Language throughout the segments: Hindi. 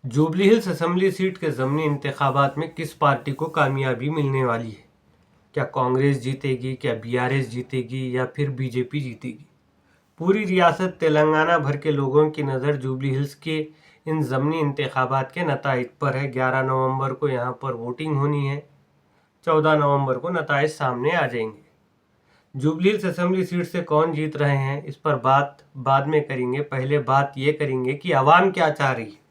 जुबली हिल्स असेंबली सीट के ज़मीनी इंतखाबात में किस पार्टी को कामयाबी मिलने वाली है? क्या कांग्रेस जीतेगी, क्या बीआरएस जीतेगी या फिर बीजेपी जीतेगी? पूरी रियासत तेलंगाना भर के लोगों की नज़र जुबली हिल्स के इन ज़मीनी इंतखाबात के नताइज पर है। 11 नवंबर को यहाँ पर वोटिंग होनी है। 14 नवंबर को नताइज सामने आ जाएंगे। जुबली हिल्स असेंबली सीट से कौन जीत रहे हैं, इस पर बात बाद में करेंगे। पहले बात ये करेंगे कि आवाम क्या चाह रही है।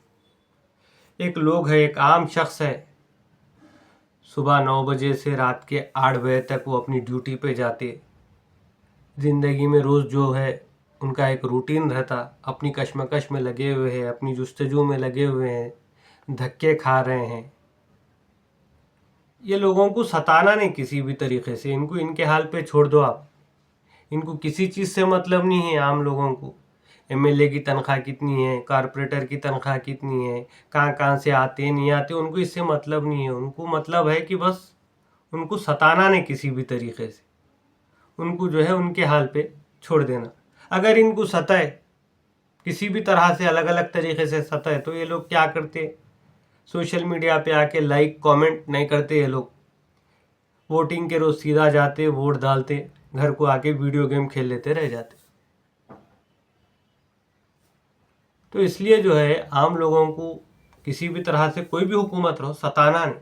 एक लोग है, एक आम शख्स है, सुबह 9 बजे से रात के 8 बजे तक वो अपनी ड्यूटी पे जाते। ज़िंदगी में रोज़ जो है उनका एक रूटीन रहता, अपनी कश्मकश में लगे हुए हैं, अपनी जुस्तजू में लगे हुए हैं, धक्के खा रहे हैं। ये लोगों को सताना नहीं किसी भी तरीके से, इनको इनके हाल पे छोड़ दो आप। इनको किसी चीज़ से मतलब नहीं है। आम लोगों को एमएलए की तनख्वाह कितनी है, कारपोरेटर की तनख्वाह कितनी है, कहाँ कहाँ से आते नहीं आते, उनको इससे मतलब नहीं है। उनको मतलब है कि बस उनको सताना नहीं किसी भी तरीके से, उनको जो है उनके हाल पे छोड़ देना। अगर इनको सताए, किसी भी तरह से अलग अलग तरीके से सताए, तो ये लोग क्या करते, सोशल मीडिया पे आके लाइक कमेंट नहीं करते। ये लोग वोटिंग के रोज़ सीधा जाते, वोट डालते, घर को आके वीडियो गेम खेल लेते रह जाते। तो इसलिए जो है आम लोगों को किसी भी तरह से कोई भी हुकूमत रहो सताना नहीं।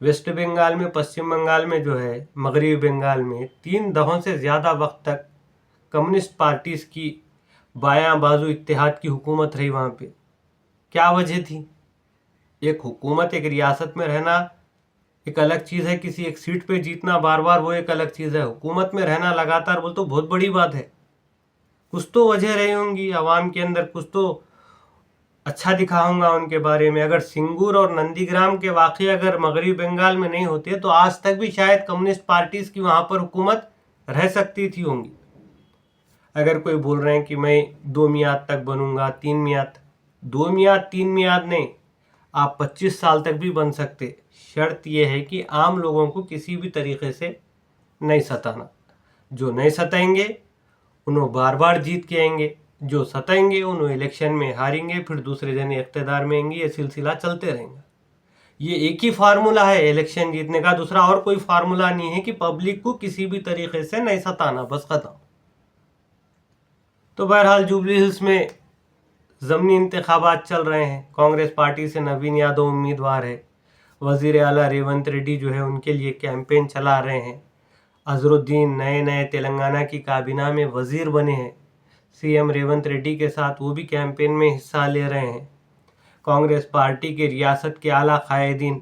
वेस्ट बंगाल में, पश्चिम बंगाल में जो है, मगरबी बंगाल में 3 दहाकों से ज़्यादा वक्त तक कम्युनिस्ट पार्टीज़ की बायां बाजू इत्तेहाद की हुकूमत रही वहाँ पे। क्या वजह थी? एक हुकूमत, एक रियासत में रहना एक अलग चीज़ है, किसी एक सीट पे जीतना बार बार वो एक अलग चीज़ है। हुकूमत में रहना लगातार बोल तो बहुत बड़ी बात है। कुछ तो वजह रही होंगी आवाम के अंदर, कुछ तो अच्छा दिखाऊंगा उनके बारे में। अगर सिंगूर और नंदीग्राम के वाक़े अगर मगरबी बंगाल में नहीं होते तो आज तक भी शायद कम्युनिस्ट पार्टीज़ की वहाँ पर हुकूमत रह सकती थी होंगी। अगर कोई बोल रहे हैं कि मैं 2 मियाद तक बनूंगा, 3 मियाद, 2 मियाद 3 मियाद नहीं, आप 25 साल तक भी बन सकते। शर्त यह है कि आम लोगों को किसी भी तरीके से नहीं सताना। जो नहीं सताएंगे उन्होंने बार बार जीत के आएंगे, जो सताएंगे उन्होंने इलेक्शन में हारेंगे, फिर दूसरे जने इख्तिदार में आएंगे। ये सिलसिला चलते रहेंगे। ये एक ही फार्मूला है इलेक्शन जीतने का, दूसरा और कोई फार्मूला नहीं है कि पब्लिक को किसी भी तरीके से नहीं सताना, बस खत्म। तो बहरहाल जुबली हिल्स में ज़मीनी इंतखाबात चल रहे हैं। कांग्रेस पार्टी से नवीन यादव उम्मीदवार है। वज़ीर आला रेवंत रेड्डी जो है उनके लिए कैंपेन चला रहे हैं। अजहरुद्दीन नए तेलंगाना की काबीना में वज़ीर बने हैं। सीएम रेवंत रेड्डी के साथ वो भी कैंपेन में हिस्सा ले रहे हैं। कांग्रेस पार्टी के रियासत के आला कायदीन,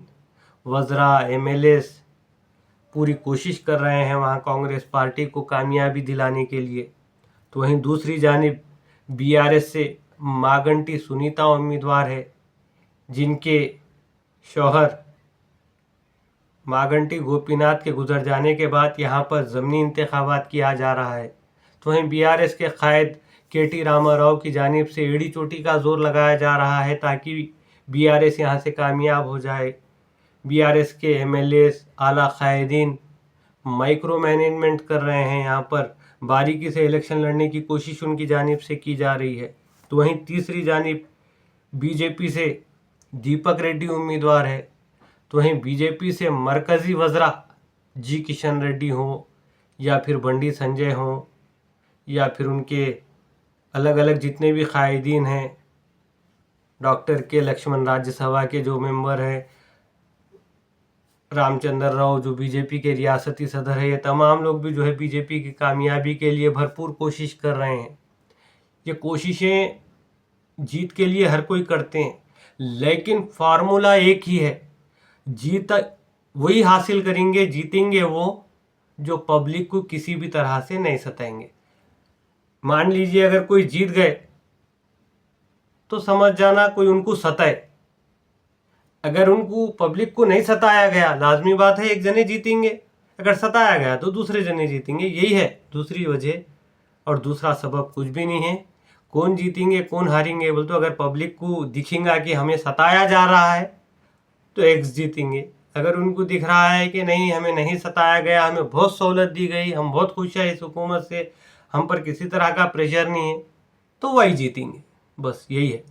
वज़रा, एमएलएस पूरी कोशिश कर रहे हैं वहाँ कांग्रेस पार्टी को कामयाबी दिलाने के लिए। तो वहीं दूसरी जानिब बीआरएस से मागंटी सुनीता उम्मीदवार है, जिनके शौहर मागंटी गोपीनाथ के गुजर जाने के बाद यहाँ पर ज़मीनी इंतखाबात किया जा रहा है। तो वहीं बीआरएस के कायद केटी रामाराव की जानिब से एड़ी चोटी का जोर लगाया जा रहा है ताकि बीआरएस यहाँ से कामयाब हो जाए। बीआरएस के एमएलएस, आला कायदीन माइक्रो मैनेजमेंट कर रहे हैं, यहाँ पर बारीकी से इलेक्शन लड़ने की कोशिश उनकी जानिब से की जा रही है। तो वहीं तीसरी जानिब बीजेपी से दीपक रेड्डी उम्मीदवार है। तो वहीं बीजेपी से मरकज़ी वज़रा जी किशन रेड्डी हों या फिर बंडी संजय हों या फिर उनके अलग अलग जितने भी कायदीन हैं, डॉक्टर के लक्ष्मण राज्यसभा के जो मेंबर हैं, रामचंद्र राव जो बीजेपी के रियासती सदर है, ये तमाम लोग भी जो है बीजेपी की कामयाबी के लिए भरपूर कोशिश कर रहे हैं। ये कोशिशें जीत के लिए हर कोई करते हैं, लेकिन फार्मूला एक ही है, जीत वही हासिल करेंगे, जीतेंगे वो जो पब्लिक को किसी भी तरह से नहीं सताएंगे। मान लीजिए अगर कोई जीत गए तो समझ जाना कोई उनको सताए। अगर उनको पब्लिक को नहीं सताया गया, लाजमी बात है एक जने जीतेंगे। अगर सताया गया तो दूसरे जने जीतेंगे। यही है दूसरी वजह, और दूसरा सबब कुछ भी नहीं है। कौन जीतेंगे कौन हारेंगे बोल तो अगर पब्लिक को दिखेगा कि हमें सताया जा रहा है तो एक्स जीतेंगे। अगर उनको दिख रहा है कि नहीं हमें नहीं सताया गया, हमें बहुत सहूलत दी गई, हम बहुत खुश हैं इस हुकूमत से, हम पर किसी तरह का प्रेशर नहीं है, तो वही जीतेंगे। बस यही है।